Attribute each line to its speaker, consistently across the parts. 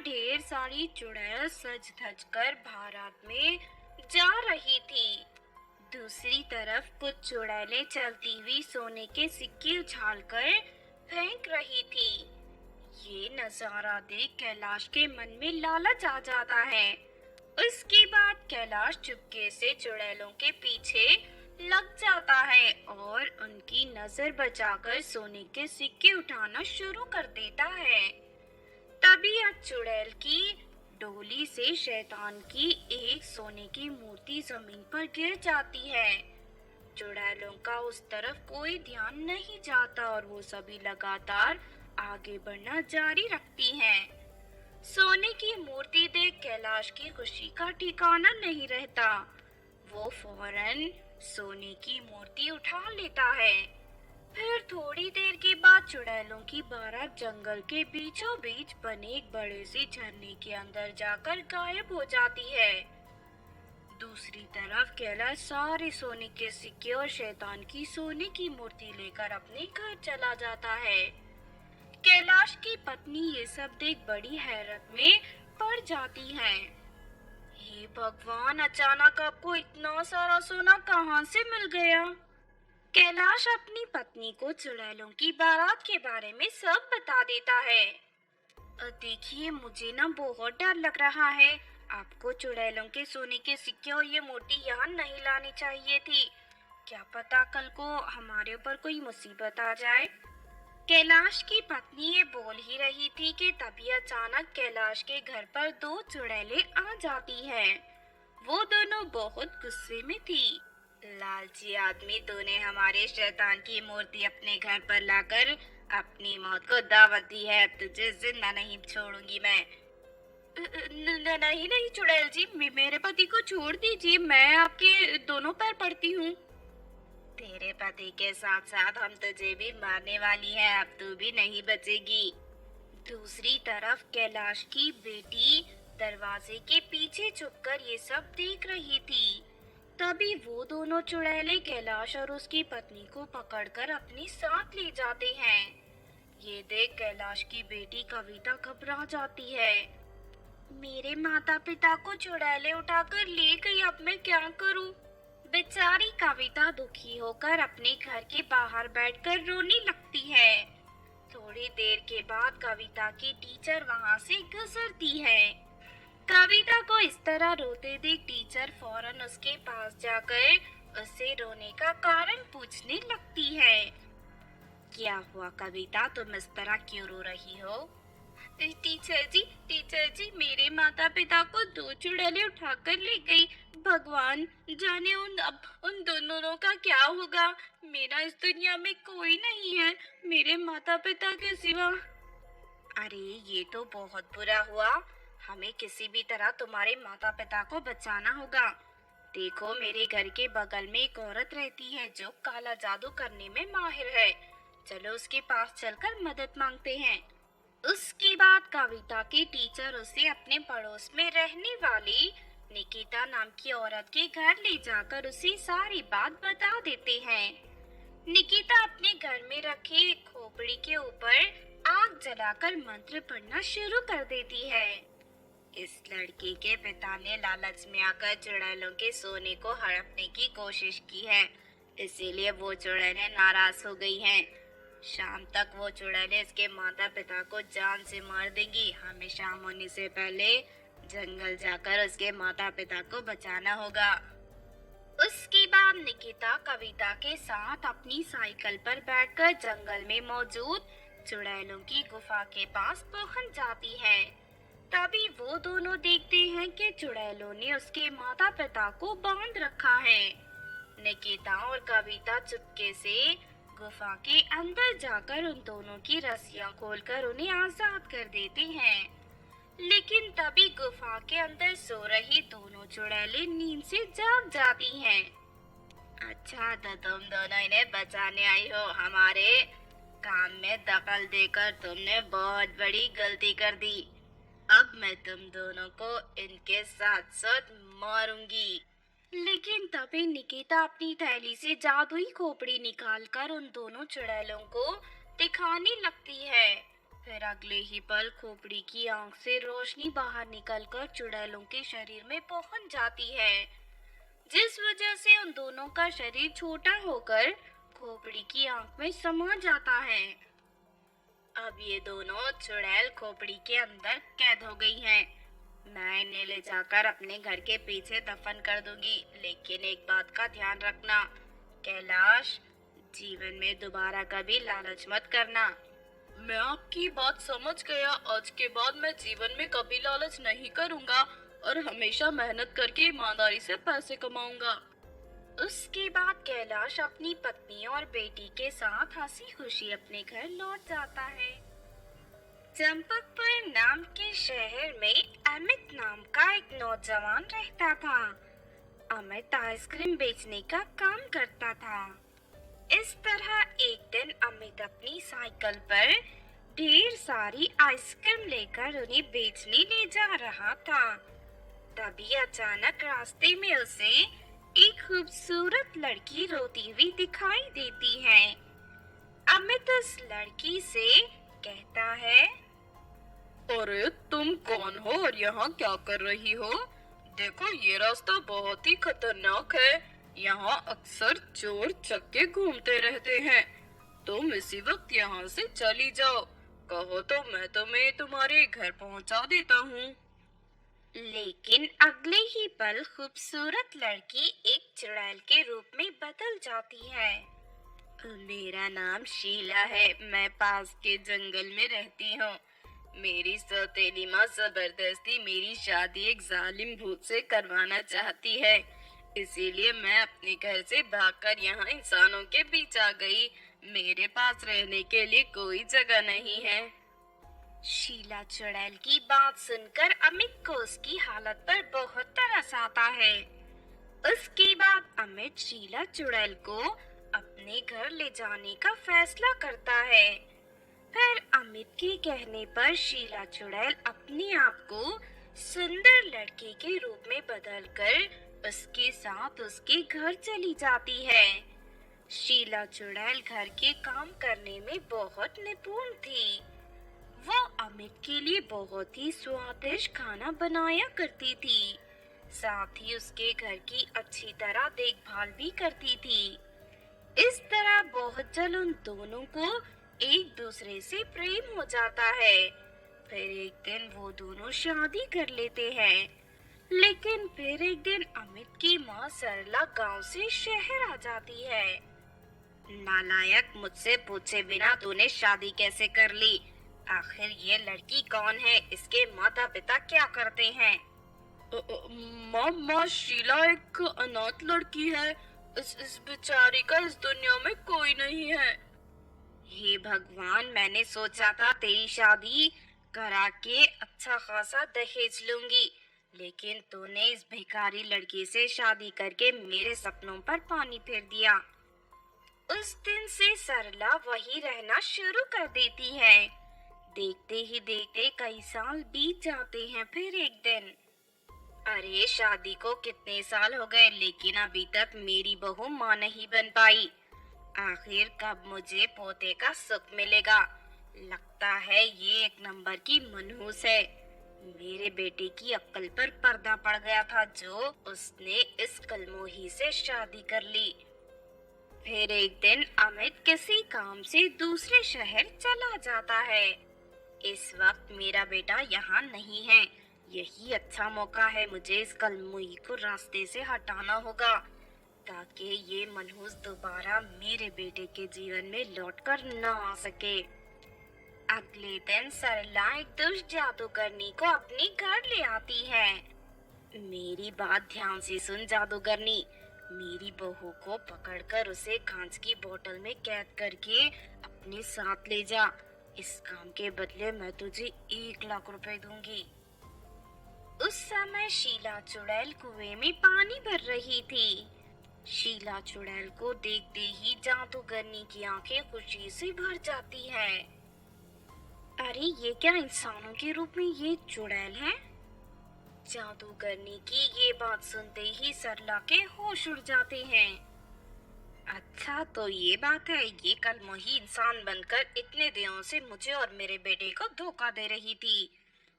Speaker 1: ढेर सारी चुड़ैल सज धज कर बारात में जा रही थी। दूसरी तरफ कुछ चुड़ैलें चलती हुई सोने के सिक्के उछालकर फेंक रही थी। ये नजारा देख कैलाश के मन में लालच आ जाता है। उसके बाद कैलाश चुपके से चुड़ैलों के पीछे लग जाता है और उनकी नजर बचाकर सोने के सिक्के उठाना शुरू कर देता है। तभी आज चुड़ैल की डोली से शैतान की एक सोने की मूर्ति जमीन पर गिर जाती है। चुड़ैलों का उस तरफ कोई ध्यान नहीं जाता और वो सभी लगातार आगे बढ़ना जारी रखती हैं। सोने की मूर्ति देख कैलाश की खुशी का ठिकाना नहीं रहता। वो फौरन सोने की मूर्ति उठा लेता है। फिर थोड़ी देर के बाद चुड़ैलों की बारात जंगल के बीचों बीच बने एक बड़े से झरने के अंदर जाकर गायब हो जाती है। दूसरी तरफ कैलाश सारे सोने के सिक्के और शैतान की सोने की मूर्ति लेकर अपने घर चला जाता है। कैलाश की पत्नी ये सब देख बड़ी हैरत में पड़ जाती है। हे भगवान, अचानक आपको इतना सारा सोना कहाँ से मिल गया? कैलाश अपनी पत्नी को चुड़ैलों की बारात के बारे में सब बता देता है। देखिए, मुझे ना बहुत डर लग रहा है। आपको चुड़ैलों के सोने के सिक्के और ये मूर्ति यहाँ नहीं लानी चाहिए थी। क्या पता कल को हमारे ऊपर कोई मुसीबत आ जाए। कैलाश की पत्नी ये बोल ही रही थी कि तभी अचानक कैलाश के घर पर दो चुड़ैलें आ जाती हैं। वो दोनों बहुत गुस्से में थी। लालची आदमी, तूने हमारे शैतान की मूर्ति अपने घर पर लाकर अपनी मौत को दावत दी है। तुझे जिंदा नहीं छोड़ूंगी मैं। नहीं नहीं चुड़ैल जी, मेरे पति को छोड़ दीजिए। मैं आपके दोनों पैर पड़ती हूँ। तेरे पति के साथ साथ हम तुझे भी मारने वाली हैं। अब तू भी नहीं बचेगी। दूसरी तरफ कैलाश की बेटी दरवाजे के पीछे छुपकर ये सब देख रही थी। तभी वो दोनों चुड़ैलें कैलाश और उसकी पत्नी को पकड़कर अपने साथ ले जाते हैं। ये देख कैलाश की बेटी कविता घबरा जाती है। मेरे माता पिता को चुड़ैलें उठाकर ले गई, अब मैं क्या करूं? बेचारी कविता दुखी होकर अपने घर के बाहर बैठकर रोने लगती है। थोड़ी देर के बाद कविता की टीचर वहां से गुजरती है। कविता को इस तरह रोते देख टीचर फौरन उसके पास जाकर उससे रोने का कारण पूछने लगती है। क्या हुआ कविता, तुम इस तरह क्यों रो रही हो? टीचर जी, मेरे माता पिता को दो चुड़ैलें उठाकर ले गई। भगवान जाने उन दोनों का क्या होगा। मेरा इस दुनिया में कोई नहीं है, मेरे माता पिता के सिवा। अरे ये तो बहुत बुरा हुआ। हमें किसी भी तरह तुम्हारे माता पिता को बचाना होगा। देखो, मेरे घर के बगल में एक औरत रहती है जो काला जादू करने में माहिर है। चलो उसके पास चलकर मदद मांगते हैं। उसके बाद कविता के टीचर उसे अपने पड़ोस में रहने वाली निकिता नाम की औरत के घर ले जाकर उसे सारी बात बता देते हैं। निकिता अपने घर में रखे एक खोपड़ी के ऊपर आग जलाकर मंत्र पढ़ना शुरू कर देती है। इस लड़की के पिता ने लालच में आकर चुड़ैलों के सोने को हड़पने की कोशिश की है, इसीलिए वो चुड़ैलें नाराज हो गई हैं। शाम तक वो चुड़ैलें इसके माता पिता को जान से मार देंगी। हमें शाम होने से पहले जंगल जाकर उसके माता पिता को बचाना होगा। उसके बाद निकिता कविता के साथ अपनी साइकिल पर बैठकर जंगल में मौजूद चुड़ैलों की गुफा के पास पहुंच जाती है। तभी वो दोनों देखते हैं कि चुड़ैलों ने उसके माता पिता को बांध रखा है। निकिता और कविता चुपके से गुफा के अंदर जाकर उन दोनों की रस्सियां खोलकर उन्हें आजाद कर देते हैं। लेकिन तभी गुफा के अंदर सो रही दोनों चुड़ैलें नींद से जाग जाती हैं। अच्छा, तो तुम दोनों इन्हें बचाने आई हो। हमारे काम में दखल देकर तुमने बहुत बड़ी गलती कर दी। अब मैं तुम दोनों को इनके साथ साथ मारूंगी। लेकिन तभी निकिता अपनी थैली से जादुई खोपड़ी निकालकर उन दोनों चुड़ैलों को दिखाने लगती है। फिर अगले ही पल खोपड़ी की आंख से रोशनी बाहर निकलकर चुड़ैलों के शरीर में पहुंच जाती है, जिस वजह से उन दोनों का शरीर छोटा होकर खोपड़ी की आंख में समा जाता है। अब ये दोनों चुड़ैल खोपड़ी के अंदर कैद हो गई हैं। मैं इन्हें ले जाकर अपने घर के पीछे दफन कर दूंगी, लेकिन एक बात का ध्यान रखना कैलाश, जीवन में दोबारा कभी लालच मत करना। मैं आपकी बात समझ गया। आज के बाद मैं जीवन में कभी लालच नहीं करूंगा और हमेशा मेहनत करके ईमानदारी से पैसे कमाऊंगा। उसके बाद कैलाश अपनी पत्नी और बेटी के साथ हंसी खुशी अपने घर लौट जाता है। चंपकपुर नाम के शहर में अमित नाम का एक नौजवान रहता था। अमित आइसक्रीम बेचने का काम करता था। इस तरह एक दिन अमित अपनी साइकिल पर ढेर सारी आइसक्रीम लेकर उन्हें बेचने ले जा रहा था। तभी अचानक रास्ते में उसे एक खूबसूरत लड़की रोती हुई दिखाई देती है। अमित उस लड़की से कहता है, अरे तुम कौन हो और यहाँ क्या कर रही हो? देखो ये रास्ता बहुत ही खतरनाक है। यहाँ अक्सर चोर चक्के घूमते रहते हैं। तुम इसी वक्त यहाँ से चली जाओ। कहो तो मैं तुम्हें तुम्हारे घर पहुँचा देता हूँ। लेकिन अगले ही पल खूबसूरत लड़की एक चुड़ैल के रूप में बदल जाती है। मेरा नाम शीला है। मैं पास के जंगल में रहती हूँ। मेरी सौतेली माँ जबरदस्ती मेरी शादी एक जालिम भूत से करवाना चाहती है, इसीलिए मैं अपने घर से भागकर यहाँ इंसानों के बीच आ गई। मेरे पास रहने के लिए कोई जगह नहीं है। शीला चुड़ैल की बात सुनकर अमित को उसकी हालत पर बहुत तरस आता है। उसके बाद अमित शीला चुड़ैल को अपने घर ले जाने का फैसला करता है। फिर अमित के कहने पर शीला चुड़ैल अपने आप को सुंदर लड़के के रूप में बदलकर उसके साथ उसके घर चली जाती है। शीला चुड़ैल घर के काम करने में बहुत निपुण थी। वो अमित के लिए बहुत ही स्वादिष्ट खाना बनाया करती थी, साथ ही उसके घर की अच्छी तरह देखभाल भी करती थी। इस तरह बहुत जल्द उन दोनों को एक दूसरे से प्रेम हो जाता है। फिर एक दिन वो दोनों शादी कर लेते हैं। लेकिन फिर एक दिन अमित की माँ सरला गांव से शहर आ जाती है। नालायक, मुझसे पूछे बिना तूने शादी कैसे कर ली? आखिर ये लड़की कौन है? इसके माता पिता क्या करते हैं? माँ शीला एक अनाथ लड़की है। इस बेचारी का इस दुनिया में कोई नहीं है। हे भगवान, मैंने सोचा था तेरी शादी करा के अच्छा खासा दहेज लूंगी, लेकिन तूने इस भिखारी लड़की से शादी करके मेरे सपनों पर पानी फेर दिया। उस दिन से सरला वही रहना शुरू कर देती है। देखते ही देखते कई साल बीत जाते हैं। फिर एक दिन, अरे शादी को कितने साल हो गए, लेकिन अभी तक मेरी बहू माँ नहीं बन पाई। आखिर कब मुझे पोते का सुख मिलेगा? लगता है ये एक नंबर की मनहूस है। मेरे बेटे की अक्ल पर पर्दा पड़ गया था जो उसने इस कलमोही से शादी कर ली। फिर एक दिन अमित किसी काम से दूसरे शहर चला जाता है। इस वक्त मेरा बेटा यहाँ नहीं है। यही अच्छा मौका है, मुझे इस कलमुई को रास्ते से हटाना होगा ताकि ये मनहूस दोबारा मेरे बेटे के जीवन में लौटकर न आ सके। अगले दिन सरला एक दुष्ट जादूगरनी को अपने घर ले आती है। मेरी बात ध्यान से सुन जादूगरनी, मेरी बहू को पकड़कर उसे कांच की बोतल में कैद करके अपने साथ ले जा। इस काम के बदले मैं तुझे 1 लाख रुपए दूंगी। उस समय शीला चुड़ैल कुएं में पानी भर रही थी। शीला चुड़ैल को देखते ही जादूगरनी की आंखें खुशी से भर जाती हैं। अरे ये क्या इंसानों के रूप में ये चुड़ैल है? जादूगरनी की ये बात सुनते ही सरला के होश उड़ जाते हैं। अच्छा तो ये बात है, ये कल मोही इंसान बनकर इतने दिनों से मुझे और मेरे बेटे को धोखा दे रही थी।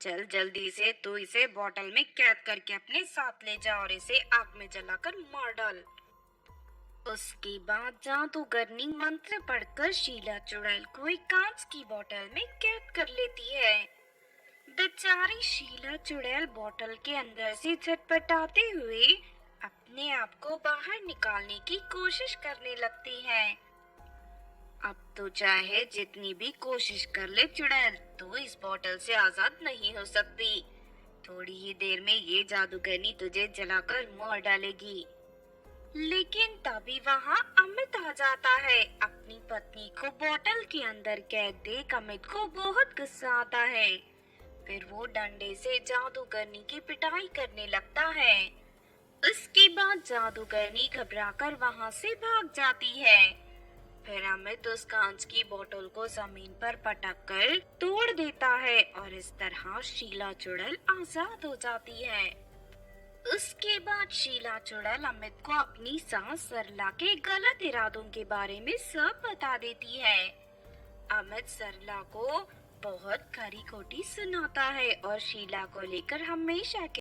Speaker 1: चल जल्दी से तू इसे बोतल में कैद करके अपने साथ ले जा और इसे आग में जलाकर मार डाल। उसके बाद जादूगरनी मंत्र पढ़कर शीला चुड़ैल को एक कांच की बोतल में कैद कर लेती है। बेचारी शीला चुड़ैल बोतल के अंदर से छटपटाते हुए अपने आप को बाहर निकालने की कोशिश करने लगती है। अब तो चाहे जितनी भी कोशिश कर ले चुड़ैल, तू इस बोतल से आजाद नहीं हो सकती। थोड़ी ही देर में ये जादूगरनी तुझे जलाकर मार डालेगी। लेकिन तभी वहाँ अमित आ जाता है। अपनी पत्नी को बोतल के अंदर कैद देख अमित को बहुत गुस्सा आता है। फिर वो डंडे से जादूगरनी की पिटाई करने लगता है। उसके बाद जादूगरनी घबराकर वहाँ से भाग जाती है। फिर अमित उस कांच की बोतल को जमीन पर पटक कर तोड़ देता है और इस तरह शीला चुड़ैल आजाद हो जाती है। उसके बाद शीला चुड़ैल अमित को अपनी सास सरला के गलत इरादों के बारे में सब बता देती है। अमित सरला को बहुत खरी खोटी सुनाता है और शीला को लेकर हमेशा